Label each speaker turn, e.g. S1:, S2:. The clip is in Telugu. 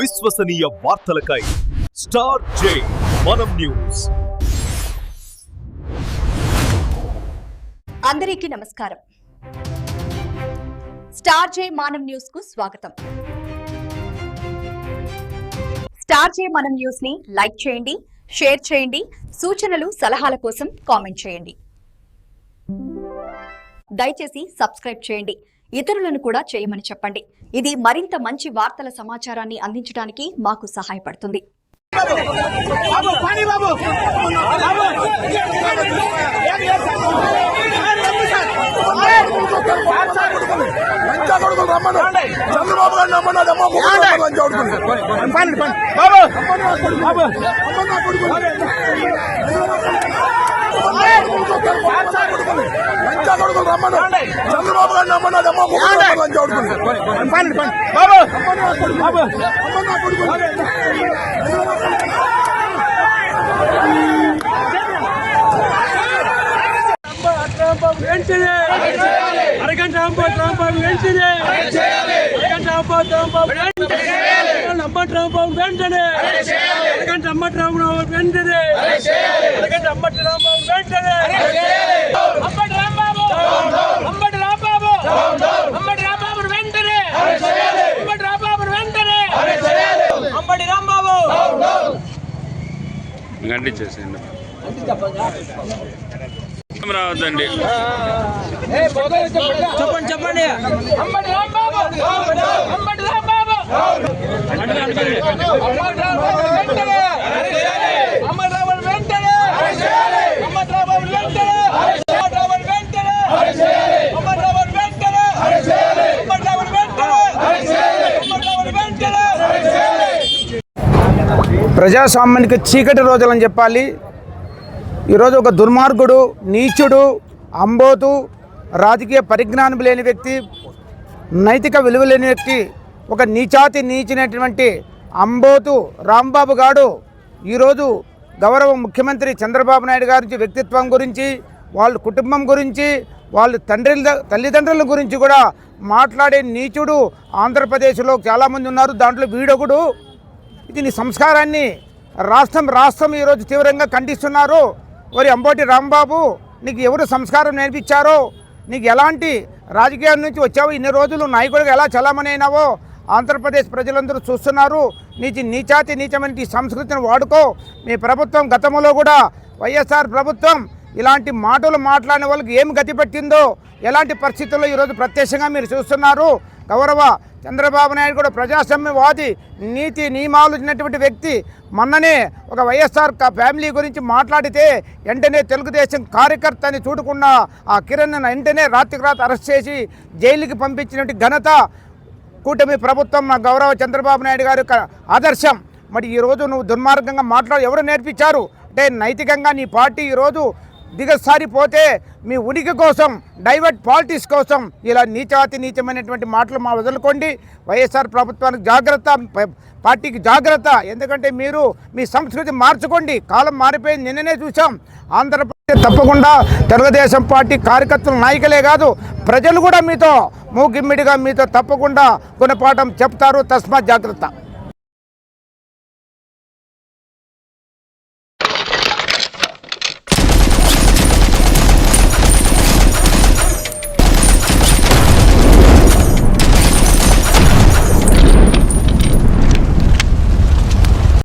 S1: విశ్వసనీయ వార్తలకై స్టార్ జే మనం న్యూస్.
S2: అందరికీ నమస్కారం. స్టార్ జే మనం న్యూస్ కు స్వాగతం. స్టార్ జే మనం న్యూస్ ని లైక్ చేయండి, షేర్ చేయండి, సూచనలు సలహాల కోసం కామెంట్ చేయండి. దయచేసి సబ్స్క్రైబ్ చేయండి, ఇతరులను కూడా చేయమని చెప్పండి. ఇది మరింత మంచి వార్తల సమాచారాన్ని అందించడానికి మాకు సహాయపడుతుంది.
S3: చంద్రబాబు గారిని
S4: అరగంట రాంబాబు వెంటనే అమ్మటి రాంబాబు వెంటనే అరగంట అమ్మటి రాంబాబు వెంటనే అరగంట అమ్మటి రాంబాబు వెంటనే అమ్మటి రాంబాబు అమ్మటి రాంబాబు అమ్మటి రాంబాబు వెంటనే అమ్మటి రాంబాబు వెంటనే అమ్మటి రాంబాబు
S5: గండి చేసేయండి రావద్దండి.
S4: చెప్పండి చెప్పండి. అమ్మటి రాంబాబు అమ్మటి రాంబాబు వెంటనే అమ్మరావు వెంటనే అమ్మరావు వెంటనే అమ్మరావు వెంటనే అమ్మరావు వెంటనే అమ్మరావు వెంటనే
S6: ప్రజాస్వామ్యానికి చీకటి రోజులని చెప్పాలి. ఈరోజు ఒక దుర్మార్గుడు, నీచుడు, అంబోతు, రాజకీయ పరిజ్ఞానం లేని వ్యక్తి, నైతిక విలువ లేని వ్యక్తి, ఒక నీచినటువంటి అంబోతు రాంబాబు గారు ఈరోజు గౌరవ ముఖ్యమంత్రి చంద్రబాబు నాయుడు గారి వ్యక్తిత్వం గురించి, వాళ్ళ కుటుంబం గురించి, వాళ్ళ తల్లిదండ్రుల గురించి కూడా మాట్లాడే నీచుడు ఆంధ్రప్రదేశ్లో చాలామంది ఉన్నారు. దాంట్లో వీడొకడు. ఇది నీ సంస్కారాన్ని రాష్ట్రం ఈరోజు తీవ్రంగా ఖండిస్తున్నారు. మరి అంబోటి రాంబాబు, నీకు ఎవరు సంస్కారం నేర్పించారో, నీకు ఎలాంటి రాజకీయాల నుంచి వచ్చావో, ఇన్ని రోజులు నాయకుడిగా ఎలా చలామణి అయినావో ఆంధ్రప్రదేశ్ ప్రజలందరూ చూస్తున్నారు. నీచమైన సంస్కృతిని వాడుకో. మీ ప్రభుత్వం గతంలో కూడా వైఎస్ఆర్ ప్రభుత్వం ఇలాంటి మాటలు మాట్లాడిన వాళ్ళకి ఏం గతి పెట్టిందో, ఎలాంటి పరిస్థితుల్లో ఈరోజు ప్రత్యక్షంగా మీరు చూస్తున్నారు. గౌరవ చంద్రబాబు నాయుడు కూడా ప్రజాస్వామ్యవాది, నీతి నియమాలు ఉన్నటువంటి వ్యక్తి. మొన్ననే ఒక వైఎస్ఆర్ ఫ్యామిలీ గురించి మాట్లాడితే వెంటనే తెలుగుదేశం కార్యకర్తని చూడకున్న ఆ కిరణ్ వెంటనే రాత్రికి రాత్రి అరెస్ట్ చేసి జైలుకి పంపించినటువంటి ఘనత కూటమి ప్రభుత్వం, మా గౌరవ చంద్రబాబు నాయుడు గారి ఆదర్శం. మరి ఈరోజు నువ్వు దుర్మార్గంగా ఎవరు నేర్పించారు అంటే, నైతికంగా నీ పార్టీ ఈరోజు దిగసారిపోతే మీ ఉనికి కోసం, డైవర్ట్ పాలిటిక్స్ కోసం ఇలా నీచమైనటువంటి మాటలు వదులుకోండి. వైఎస్ఆర్ ప్రభుత్వానికి జాగ్రత్త, పార్టీకి జాగ్రత్త. ఎందుకంటే మీరు మీ సంస్కృతి మార్చుకోండి. కాలం మారిపోయింది. నిన్ననే చూసాం ఆంధ్రప్రదేశ్. తప్పకుండా తెలుగుదేశం పార్టీ కార్యకర్తలు, నాయకులే కాదు ప్రజలు కూడా మీతో మూగిమ్మిడిగా మీతో తప్పకుండా గుణపాఠం చెప్తారు. తస్మాత్ జాగ్రత్త.